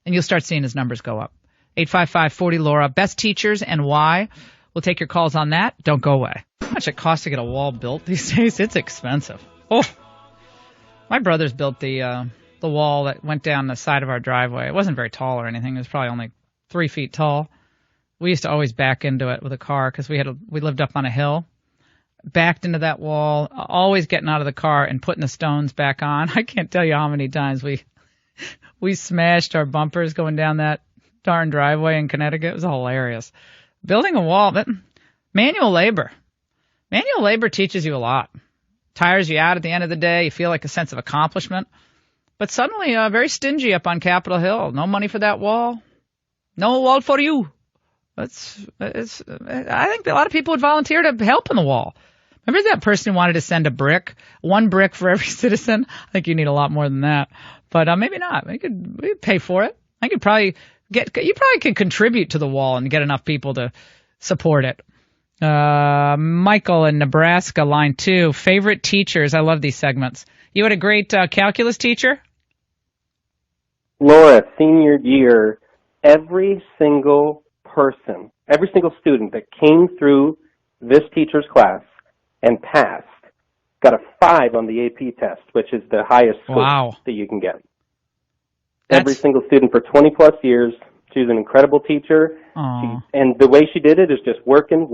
And you'll start seeing his numbers go up. 855-40-LAURA. Best teachers and why. We'll take your calls on that. Don't go away. How much it costs to get a wall built these days? It's expensive. Oh, my brothers built the wall that went down the side of our driveway. It wasn't very tall or anything. It was probably only 3 feet tall. We used to always back into it with a car because we lived up on a hill. Backed into that wall, always getting out of the car and putting the stones back on. I can't tell you how many times we smashed our bumpers going down that darn driveway in Connecticut. It was hilarious. Building a wall, but manual labor teaches you a lot. Tires you out at the end of the day. You feel like a sense of accomplishment. But suddenly, very stingy up on Capitol Hill. No money for that wall. No wall for you. I think a lot of people would volunteer to help in the wall. Remember that person who wanted to send one brick for every citizen? I think you need a lot more than that. But maybe not. We'd pay for it. You probably could contribute to the wall and get enough people to support it. Michael in Nebraska, line 2. Favorite teachers. I love these segments. You had a great calculus teacher? Laura, senior year, every single person, every single student that came through this teacher's class and passed got a 5 on the AP test, which is the highest score that you can get. Every single student for 20 plus years. She was an incredible teacher. And the way she did it is just working.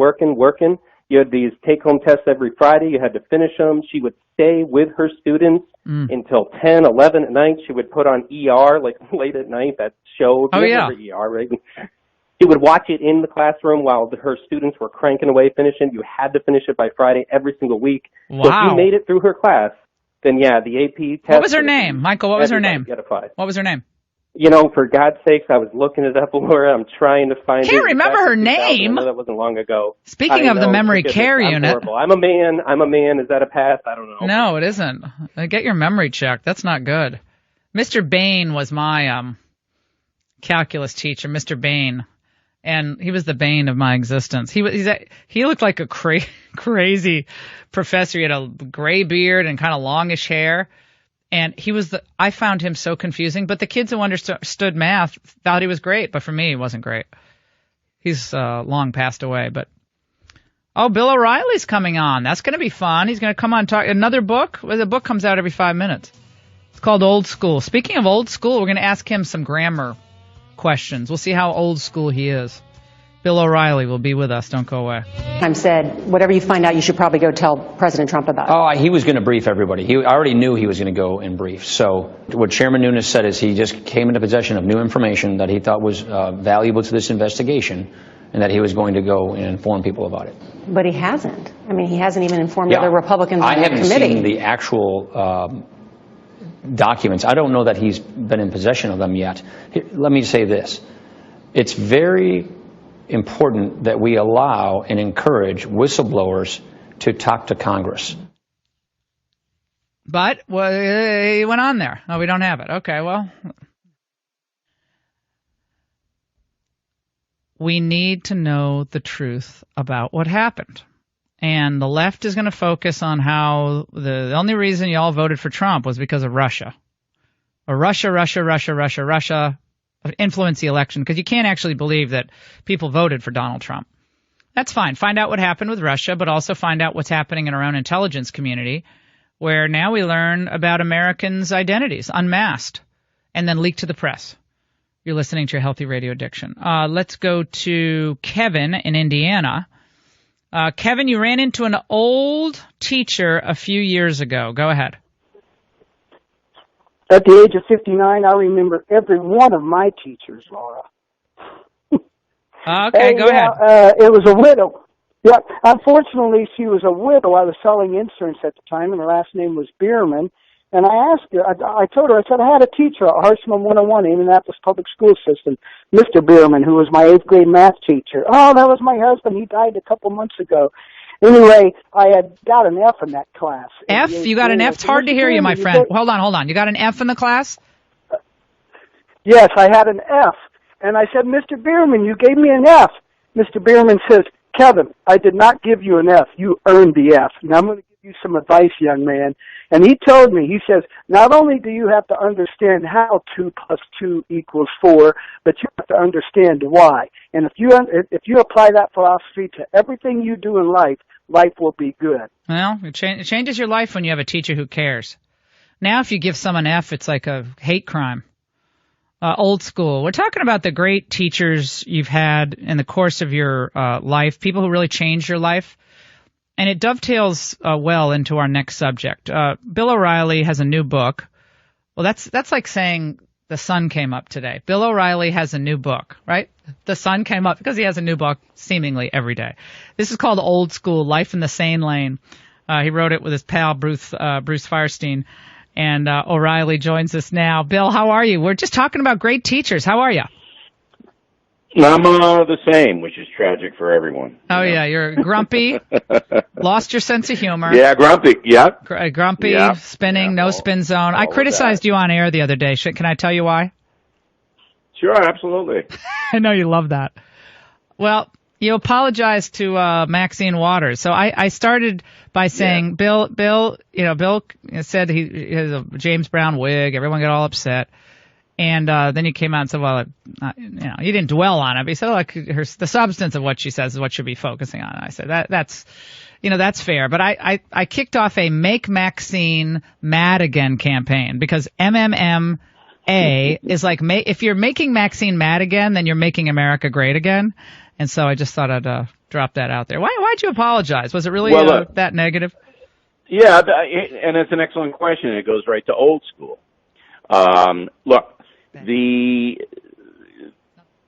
You had these take-home tests every Friday. You had to finish them. She would stay with her students until 10, 11 at night. She would put on ER, like late at night, that show. ER, right? She would watch it in the classroom while her students were cranking away finishing. You had to finish it by Friday every single week. Wow. So if you made it through her class, then the AP test. What was her name, Michael? What was her name? Get a 5. What was her name? You know, for God's sakes, I was looking it up, Laura. I'm trying to find it. Can't remember her name. I know that wasn't long ago. Speaking of the memory care unit. Horrible. I'm a man. Is that a pass? I don't know. No, it isn't. Get your memory checked. That's not good. Mr. Bain was my calculus teacher, Mr. Bain. And he was the bane of my existence. He looked like a crazy professor. He had a gray beard and kind of longish hair. And I found him so confusing. But the kids who understood math thought he was great. But for me, he wasn't great. He's long passed away. But Bill O'Reilly's coming on. That's going to be fun. He's going to come on and talk. Another book? Well, the book comes out every 5 minutes. It's called Old School. Speaking of old school, we're going to ask him some grammar questions. We'll see how old school he is. Bill O'Reilly will be with us. Don't go away. I've said, whatever you find out, you should probably go tell President Trump about it. He was going to brief everybody. He already knew he was going to go and brief. So what Chairman Nunes said is he just came into possession of new information that he thought was valuable to this investigation, and that he was going to go and inform people about it. But he hasn't. I mean, he hasn't even informed other Republicans on the committee. I haven't seen the actual documents. I don't know that he's been in possession of them yet. Let me say this. It's very important that we allow and encourage whistleblowers to talk to Congress. But he went on there. No, we don't have it. Okay, well. We need to know the truth about what happened. And the left is going to focus on how the only reason you all voted for Trump was because of Russia. Or Russia influenced the election, because you can't actually believe that people voted for Donald Trump. That's fine. Find out what happened with Russia, but also find out what's happening in our own intelligence community, where now we learn about Americans' identities unmasked and then leaked to the press. You're listening to your Healthy Radio Addiction. Let's go to Kevin in Indiana. Kevin, you ran into an old teacher a few years ago. Go ahead. At the age of 59, I remember every one of my teachers, Laura. Okay, go ahead. It was a widow. Yeah, unfortunately, she was a widow. I was selling insurance at the time, and her last name was Bierman. And I asked her, I told her, I said, I had a teacher at Harshman 101, Indianapolis Public School System, Mr. Bierman, who was my 8th grade math teacher. Oh, that was my husband. He died a couple months ago. Anyway, I had got an F in that class. F? You got an F? It's hard to hear you, my friend. Hold on. You got an F in the class? Yes, I had an F. And I said, Mr. Bierman, you gave me an F. Mr. Bierman says, Kevin, I did not give you an F. You earned the F. Now I'm going to give you some advice, young man. And he told me, he says, not only do you have to understand how 2 plus 2 equals 4, but you have to understand why. And if you apply that philosophy to everything you do in life, life will be good. Well, it changes your life when you have a teacher who cares. Now, if you give someone F, it's like a hate crime. Old school. We're talking about the great teachers you've had in the course of your life, people who really changed your life. And it dovetails well into our next subject. Bill O'Reilly has a new book. Well, that's like saying the sun came up today. Bill O'Reilly has a new book, right? The sun came up because he has a new book seemingly every day. This is called Old School, Life in the Sane Lane. He wrote it with his pal, Bruce Firestein. And O'Reilly joins us now. Bill, how are you? We're just talking about great teachers. How are you? I'm the same, which is tragic for everyone. Oh, yeah. You're grumpy, lost your sense of humor. Yeah, grumpy. Yep. Grumpy, yep. Spinning, yep. No spin zone. I criticized you on air the other day. Can I tell you why? Sure, absolutely. I know you love that. Well, you apologized to Maxine Waters. So I started by saying, yeah. Bill said he has a James Brown wig. Everyone got all upset. And then he came out and said, well, you didn't dwell on it. But he said, the substance of what she says is what should be focusing on. And I said, that's fair. But I kicked off a Make Maxine Mad Again campaign because MMMA is like, if you're making Maxine mad again, then you're making America great again. And so I just thought I'd drop that out there. Why'd you apologize? Was it really that negative? Yeah, and it's an excellent question. It goes right to old school. Look,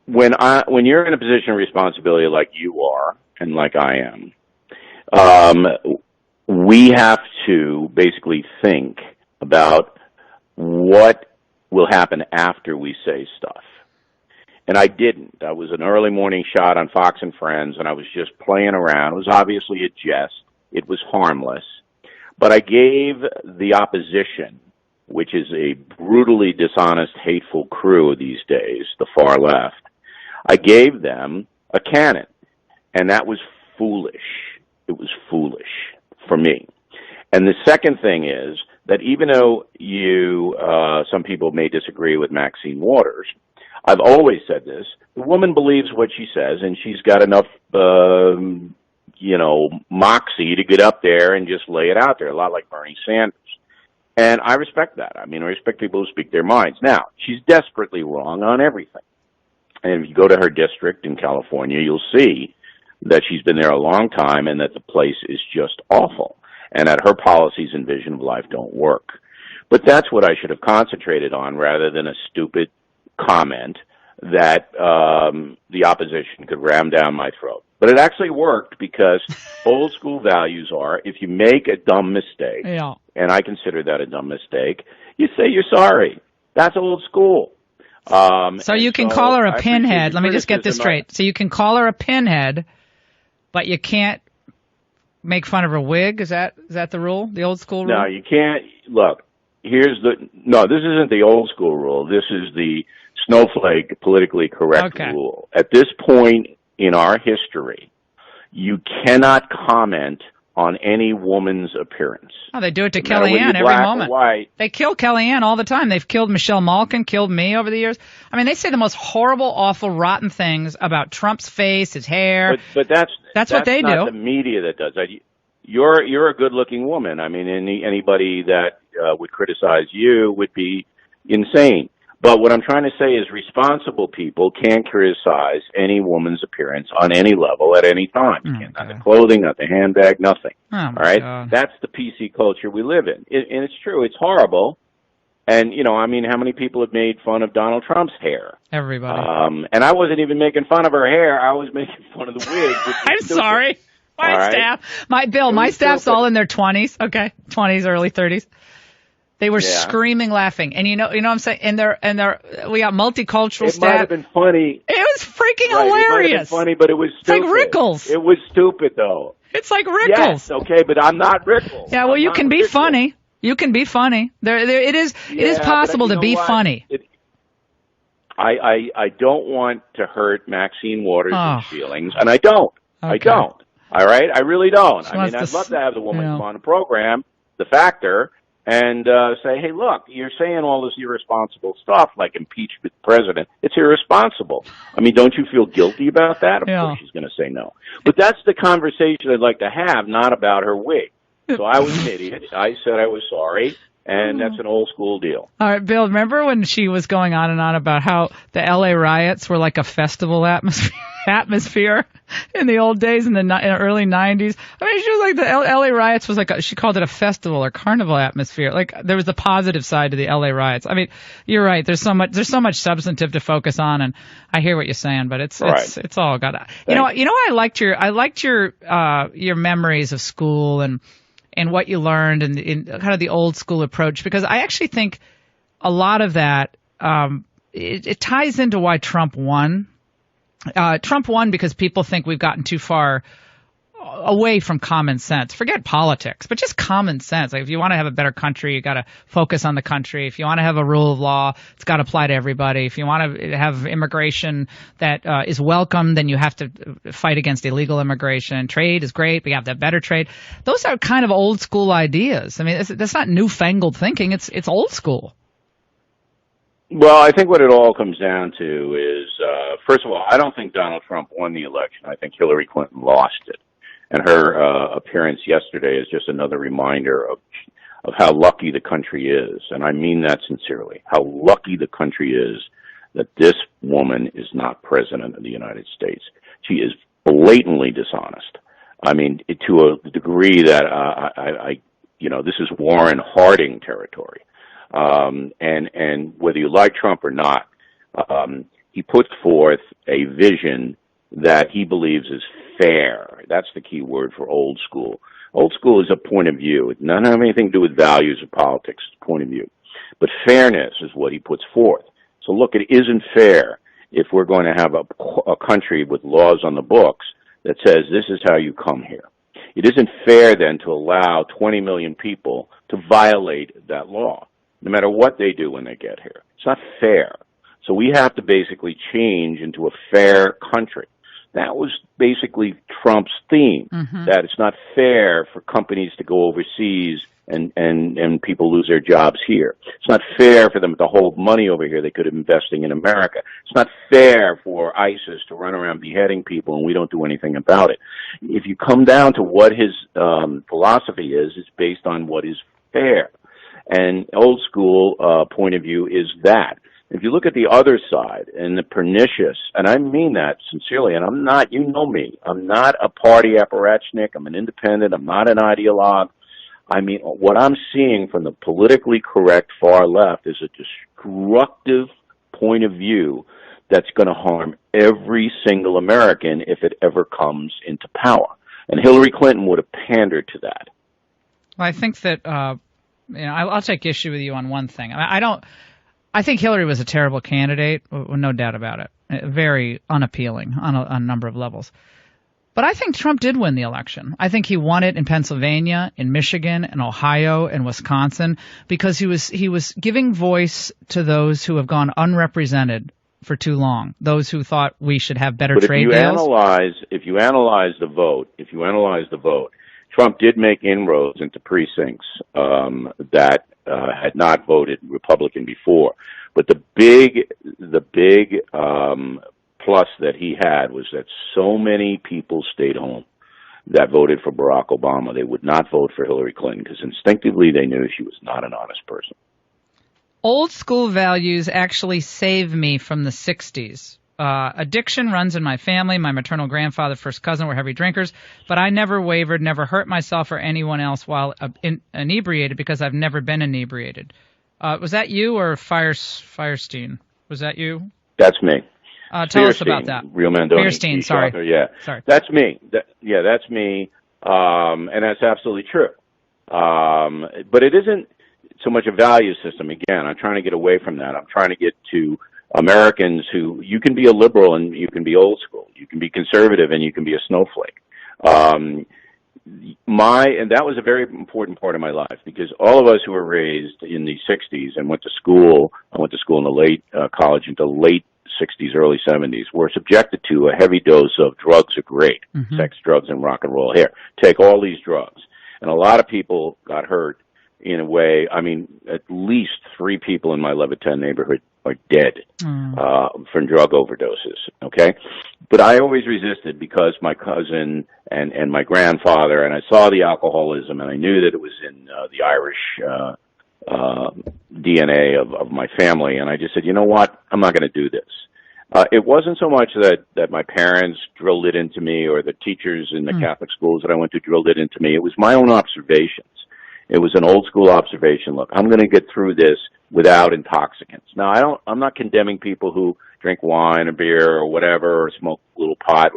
when you're in a position of responsibility like you are and like I am, we have to basically think about what will happen after we say stuff. And I didn't. I was an early morning shot on Fox and Friends, and I was just playing around. It was obviously a jest. It was harmless. But I gave the opposition, which is a brutally dishonest, hateful crew these days, the far left, I gave them a cannon. And that was foolish. It was foolish for me. And the second thing is that even though some people may disagree with Maxine Waters, I've always said this, the woman believes what she says, and she's got enough, moxie to get up there and just lay it out there, a lot like Bernie Sanders. And I respect that. I respect people who speak their minds. Now, she's desperately wrong on everything. And if you go to her district in California, you'll see that she's been there a long time and that the place is just awful and that her policies and vision of life don't work. But that's what I should have concentrated on rather than a stupid comment that the opposition could ram down my throat. But it actually worked because old school values are if you make a dumb mistake, and I consider that a dumb mistake, you say you're sorry. That's old school. So you can call her a pinhead. Let me just get this straight. So you can call her a pinhead, but you can't make fun of her wig? Is that the rule? The old school rule? No, you can't. Look, this isn't the old school rule. This is the snowflake politically correct rule. At this point in our history, you cannot comment on any woman's appearance. Oh, they do it to Kellyanne every moment. They kill Kellyanne all the time. They've killed Michelle Malkin, killed me over the years. They say the most horrible, awful, rotten things about Trump's face, his hair. But that's what they do. Not the media that does that. You're a good-looking woman. Anybody that would criticize you would be insane. But what I'm trying to say is responsible people can't criticize any woman's appearance on any level at any time. Not the clothing, not the handbag, nothing. All right? God. That's the PC culture we live in. And it's true. It's horrible. And, how many people have made fun of Donald Trump's hair? Everybody. And I wasn't even making fun of her hair. I was making fun of the wig. I'm sorry. My staff. My staff's all in their 20s. Okay. 20s, early 30s. They were screaming, laughing, and you know what I'm saying. And we got multicultural staff. It might have been funny. It was freaking hilarious. It might have been funny, but it was stupid. It's like Rickles. It was stupid, though. It's like Rickles. Yes, okay, but I'm not Rickles. Yeah, well, you can be funny. You can be funny. It is possible to be funny. I don't want to hurt Maxine Waters' feelings, and I don't. Okay. I don't. All right, I really don't. I'd love to have the woman come on the program, the Factor. And say, hey, look, you're saying all this irresponsible stuff like impeach the president. It's irresponsible. Don't you feel guilty about that? Of course she's going to say no. But that's the conversation I'd like to have, not about her wig. So I was an idiot. I said I was sorry, and that's an old school deal. All right, Bill, remember when she was going on and on about how the L.A. riots were like a festival atmosphere in the old days in the early 90s? She was like the L.A. riots was like she called it a festival or carnival atmosphere. Like there was the positive side to the L.A. riots. You're right. There's so much substantive to focus on, and I hear what you're saying, but it's all got to. I liked your memories of school and what you learned and in kind of the old school approach, because I actually think a lot of that it ties into why Trump won. Trump won because people think we've gotten too far away from common sense. Forget politics, but just common sense. Like if you want to have a better country, you got to focus on the country. If you want to have a rule of law, it's got to apply to everybody. If you want to have immigration that is welcome, then you have to fight against illegal immigration. Trade is great, but you have to have better trade. Those are kind of old school ideas. That's not newfangled thinking. It's old school. Well, I think what it all comes down to is, first of all, I don't think Donald Trump won the election. I think Hillary Clinton lost it. And her appearance yesterday is just another reminder of how lucky the country is. And I mean that sincerely, how lucky the country is that this woman is not president of the United States. She is blatantly dishonest. I mean, to a degree that this is Warren Harding territory. And whether you like Trump or not, he put forth a vision that he believes is fair. That's the key word for old school. Old school is a point of view. It doesn't have anything to do with values or politics. It's a point of view. But fairness is what he puts forth. So look, it isn't fair if we're going to have a country with laws on the books that says this is how you come here. It isn't fair then to allow 20 million people to violate that law, no matter what they do when they get here. It's not fair. So we have to basically change into a fair country. That was basically Trump's theme, that it's not fair for companies to go overseas and people lose their jobs here. It's not fair for them to hold money over here they could have been investing in America. It's not fair for ISIS to run around beheading people and we don't do anything about it. If you come down to what his philosophy is, it's based on what is fair. And old school point of view is that. If you look at the other side and the pernicious, and I mean that sincerely, and I'm not, you know me, I'm not a party apparatchik, I'm an independent, I'm not an ideologue. I mean, what I'm seeing from the politically correct far left is a destructive point of view that's going to harm every single American if it ever comes into power. And Hillary Clinton would have pandered to that. Well, I think that, I'll take issue with you on one thing. I think Hillary was a terrible candidate, no doubt about it. Very unappealing on a number of levels. But I think Trump did win the election. I think he won it in Pennsylvania, in Michigan, in Ohio, in Wisconsin, because he was giving voice to those who have gone unrepresented for too long, those who thought we should have better trade deals. If you analyze the vote, Trump did make inroads into precincts that had not voted Republican before. But the big plus that he had was that so many people stayed home that voted for Barack Obama. They would not vote for Hillary Clinton because instinctively they knew she was not an honest person. Old school values actually save me from the 60s. Addiction runs in my family. My maternal grandfather, first cousin were heavy drinkers, but I never wavered, never hurt myself or anyone else while inebriated because I've never been inebriated. Was that you or Firestein? Was that you? That's me. Tell us about that. Real Mandoni. Firestein, sorry. Author, yeah. Sorry. That's me. That's me. And that's absolutely true. But it isn't so much a value system. Again, I'm trying to get away from that. I'm trying to get to Americans who, you can be a liberal and you can be old school. You can be conservative and you can be a snowflake. And that was a very important part of my life because all of us who were raised in the 60s and went to school, I went to school in the late college into late 60s, early 70s, were subjected to a heavy dose of drugs are great, sex, drugs, and rock and roll. Here, take all these drugs. And a lot of people got hurt in a way. I mean, at least 3 people in my Leviton neighborhood are dead from drug overdoses, okay? But I always resisted because my cousin and my grandfather, and I saw the alcoholism, and I knew that it was in the Irish DNA of my family, and I just said, you know what, I'm not going to do this. It wasn't so much that my parents drilled it into me or the teachers in the Catholic schools that I went to drilled it into me. It was my own observations. It was an old school observation. Look, I'm going to get through this without intoxicants. Now, I'm not condemning people who drink wine or beer or whatever or smoke a little pot,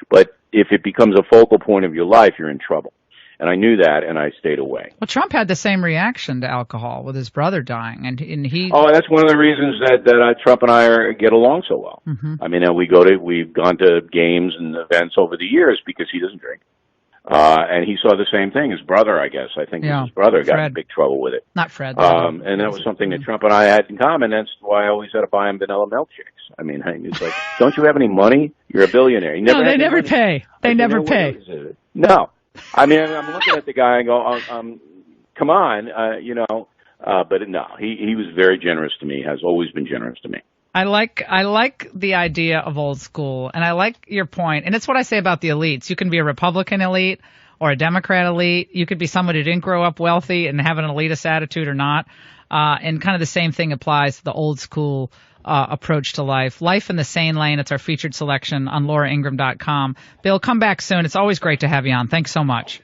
but if it becomes a focal point of your life, you're in trouble. And I knew that, and I stayed away. Well, Trump had the same reaction to alcohol with his brother dying, and he. Oh, that's one of the reasons that Trump and I get along so well. I mean, we've gone to games and events over the years because he doesn't drink, and he saw the same thing. His brother, I guess, his brother got in big trouble with it. Not Fred. And that was something that Trump and I had in common. That's why I always had to buy him vanilla milkshakes. I mean, it's like, don't you have any money? You're a billionaire. You never no, they never pay. They never pay. No. I mean, I'm looking at the guy and go, come on, But no, he was very generous to me, has always been generous to me. I like the idea of old school, and I like your point. And it's what I say about the elites. You can be a Republican elite or a Democrat elite. You could be someone who didn't grow up wealthy and have an elitist attitude or not. And kind of the same thing applies to the old school approach to life. Life in the Sane Lane. It's our featured selection on LauraIngraham.com. Bill, come back soon. It's always great to have you on. Thanks so much.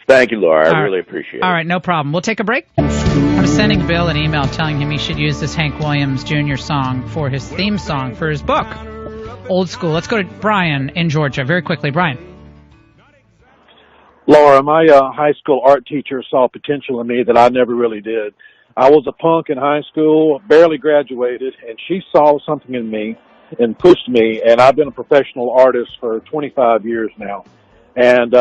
Thank you, Laura. I really appreciate it. All right, no problem. We'll take a break. I'm sending Bill an email telling him he should use this Hank Williams Jr. song for his theme song for his book, Old School. Let's go to Brian in Georgia very quickly. Brian. Laura, my high school art teacher saw potential in me that I never really did. I was a punk in high school, barely graduated, and she saw something in me and pushed me, and I've been a professional artist for 25 years now. And,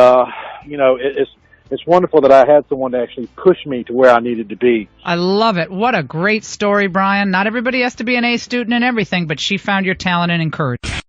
it's wonderful that I had someone to actually push me to where I needed to be. I love it. What a great story, Brian. Not everybody has to be an A student in everything, but she found your talent and encouraged.